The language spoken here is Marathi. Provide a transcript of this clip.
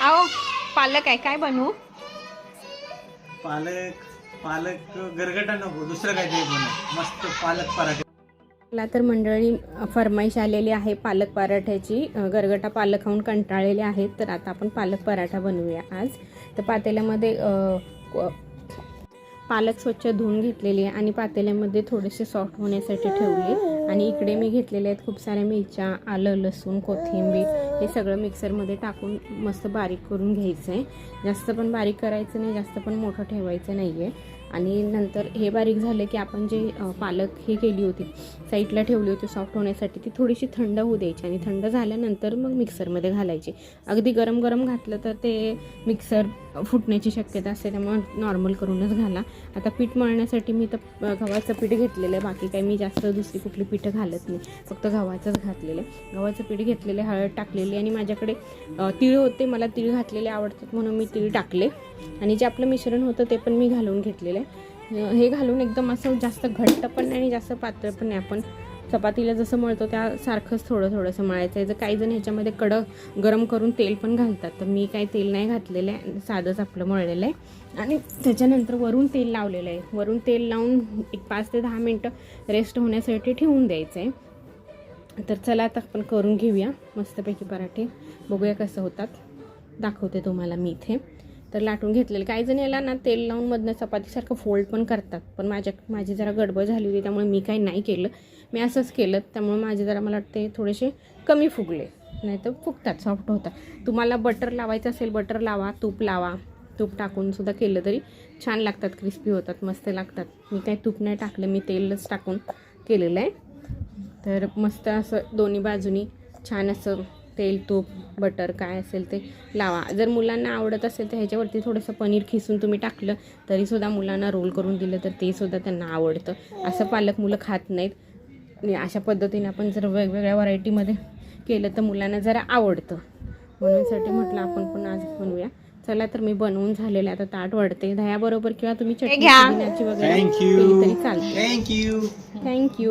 आओ पालक आहे, काय बनवू? पालक पालक गरगटा नको, दुसरं काहीतरी बनव. मस्त पालक पराठे. मला तर मंडळी फरमाईश आलेली आहे पालक पराठ्याची. गरगटा पालक खाऊन कंटाळलेले आहेत, तर आता आपण पालक पराठा बनवूया आज. तर पातेल्यामध्ये पालक स्वच्छ धुवून घेतलेली आहे आणि पातेल्यामध्ये थोडेसे सॉफ्ट होण्यासाठी ठेवले. आणि इकडे मी घेतलेले आहेत खूप साऱ्या मिरच्या, आलं, लसूण, कोथिंबीर हे सगळं मिक्सरमध्ये टाकून मस्त बारीक करून घ्यायचं आहे. जास्त पण बारीक करायचं नाही, जास्त पण मोठं ठेवायचं नाही आहे. आणि नंतर हे बारीक झाले की आपण जे पालक हे केली होती साईडला ठेवली होती सॉफ्ट होण्यासाठी, ती थोडीशी थंड होऊ द्यायची आणि थंड झाल्यानंतर मग मिक्सरमध्ये घालायची. अगदी गरम गरम घातलं तर ते मिक्सर फुटण्याची शक्यता असते, त्यामुळे नॉर्मल करूनच घाला. आता पीठ मळण्यासाठी मी तर गव्हाचं पीठ घेतलेलं आहे. बाकी काही मी जास्त दुसरी कुठली पीठं घालत नाही, फक्त गव्हाचंच घातलेलं आहे. गव्हाचं पीठ घेतलेलं, हळद टाकलेली आणि माझ्याकडे तीळ होते, मला तीळ घातलेले आवडतात म्हणून मी तीळ टाकले. आणि जे आपलं मिश्रण होतं ते पण मी घालून घेतलेलं आहे. हे घालून एकदम असं जास्त घट्ट पण नाही आणि जास्त पातळ पण नाही, आपण चपातीला जसं मळतो त्यासारखंच थोडं थोडंसं मळायचं आहे. जर काही जण ह्याच्यामध्ये कडक गरम करून तेल पण घालतात, तर मी काही तेल नाही घातलेलं आहे, साधंच आपलं मळलेलं आहे. आणि त्याच्यानंतर वरून तेल लावलेलं आहे. वरून तेल लावून एक 5 ते 10 मिनटं रेस्ट होण्यासाठी ठेवून द्यायचं आहे. तर चला आता आपण करून घेऊया मस्तपैकी पराठे, बघूया कसं होतात, दाखवते तुम्हाला मी इथे. तर लाटून घेतलेलं. काही जण याला ना तेल लावून मधनं चपातीसारखं फोल्ड पण करतात, पण माझी जरा गडबड झाली होती त्यामुळे मी काही नाही केलं, मी असंच केलं. त्यामुळे माझे जरा मला वाटते थोडेसे कमी फुगले, नाही तर फुगतात, सॉफ्ट होतात. तुम्हाला बटर लावायचं असेल बटर लावा, तूप लावा, तूप टाकून सुद्धा केलं तरी छान लागतात, क्रिस्पी होतात, मस्त लागतात. मी काही तूप नाही टाकलं, मी तेलच टाकून केलेलं आहे. तर मस्त असं दोन्ही बाजूनी छान असं तेल, तूप, बटर काय असेल ते लावा. जर मुलांना आवडत असेल तर ह्याच्यावरती थोडंसं पनीर खिसून तुम्ही टाकलं तरीसुद्धा, मुलांना रोल करून दिलं तर ते सुद्धा त्यांना आवडतं. असं पालक मुलं खात नाहीत. अशा पद्धतीने आपण जर वेगवेगळ्या व्हरायटीमध्ये केलं तर मुलांना जरा आवडतं, म्हणूनसाठी म्हटलं आपण पण आज बनवूया. चला तर मी बनवून झालेलं आता ताट वाढते दह्याबरोबर, किंवा तुम्ही चटणी पुदिन्याची वगैरे केली तरी चालते. थँक्यू. थँक्यू.